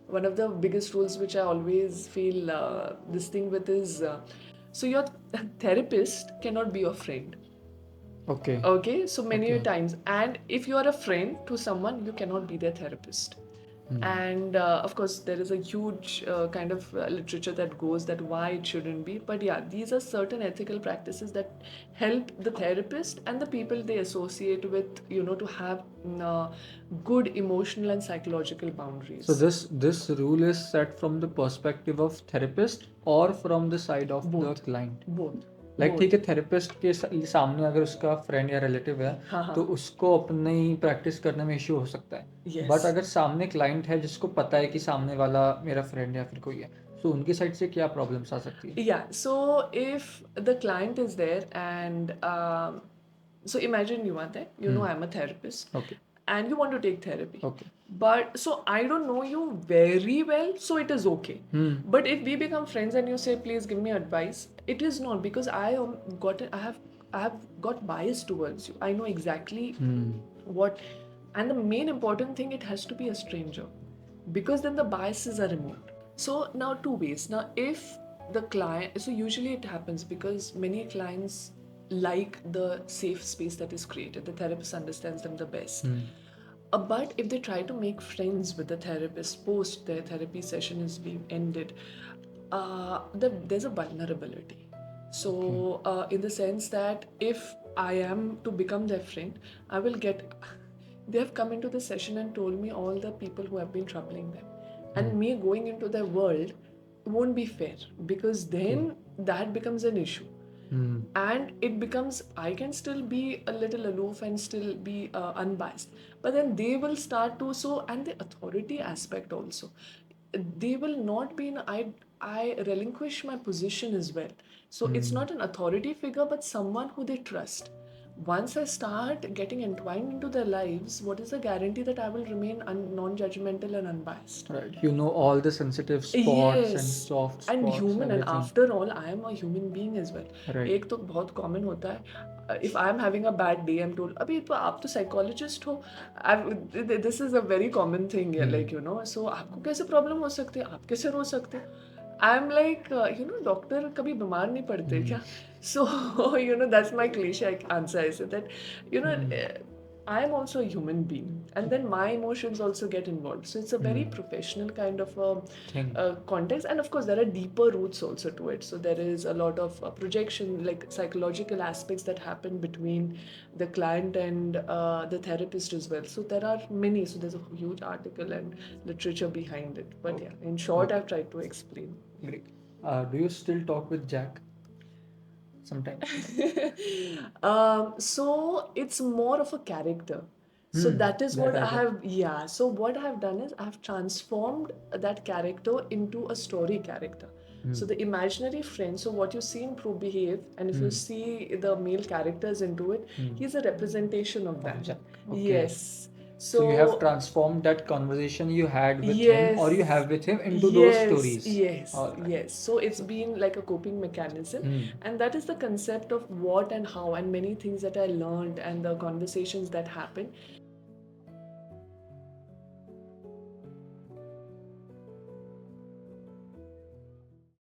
one of the biggest rules which I always feel this thing with is so your therapist cannot be your friend. Okay. Okay, so many Okay. times, and if you are a friend to someone, you cannot be their therapist. And of course, there is a huge kind of literature that goes that why it shouldn't be. But yeah, these are certain ethical practices that help the therapist and the people they associate with, to have good emotional and psychological So boundaries. this rule is set from the perspective of therapist or from the side of the Both, client. both, like ठीक both. है, therapist के सामने अगर उसका friend या relative है हाँ तो हाँ. उसको अपनी प्रैक्टिस करने में इश्यू हो सकता है, बट Yes. अगर सामने क्लाइंट है जिसको पता है कि सामने वाला मेरा फ्रेंड या फिर कोई है, तो उनकी साइड से क्या प्रॉब्लम्स आ सकती है? Yeah, so if the client is there and so imagine you are there, I'm a therapist okay. and you want to take therapy. Okay. But so I don't know you very well, so it is okay. But if we become friends and you say, please give me advice, it is not because I have got bias towards you. I know exactly what, and the main important thing, it has to be a stranger because then the biases are removed. So now two ways. Now if the client, so usually it happens because many clients like the safe space that is created. The therapist understands them the best. But if they try to make friends with the therapist post their therapy session is being ended, there's a vulnerability. So, in the sense that if I am to become their friend, I will get. They have come into the session and told me all the people who have been troubling them, and me going into their world won't be fair because then that becomes an issue. And it becomes I can still be a little aloof and still be unbiased, but then they will start to, so, and the authority aspect also, they will not be in, I relinquish my position as well. So it's not an authority figure but someone who they trust. Once I start getting entwined into their lives, what is the guarantee that I will remain non-judgmental and unbiased? Right, you know all the sensitive spots and Yes, soft and spots, human, and everything. after all, I am a human being as well. Right. एक तो बहुत common होता है. If I am having a bad day, I'm told, अभी तो आप तो psychologist हो. This is a very common thing, like So आपको कैसे problem हो सकती है? आप कैसे रो सकते हो? I'm like, doctor कभी बीमार नहीं पड़ते क्या? So that's my cliche answer. I said that, I am also a human being, and then my emotions also get involved. So it's a very professional kind of Thing. context, and of course there are deeper roots also to it. So there is a lot of projection, like psychological aspects that happen between the client and the therapist as well. So there are many. So there's a huge article and literature behind it. But yeah, in short, I've tried to explain. Great. Do you still talk with Jack sometimes? So it's more of a character. So that is That what I I get. have, yeah. So what I have done is I have transformed that character into a story character. So the imaginary friend, so what you see in Pro Behave, and if you see the male characters into it, he's a representation of that. Jack. Okay. Yes. So you have So transformed that conversation you had with him or you yes, have with him into those yes, stories. yes, All right. yes. So it's been like a coping mechanism, and that is the concept of what and how, and many things that I learned, and the conversations that happened.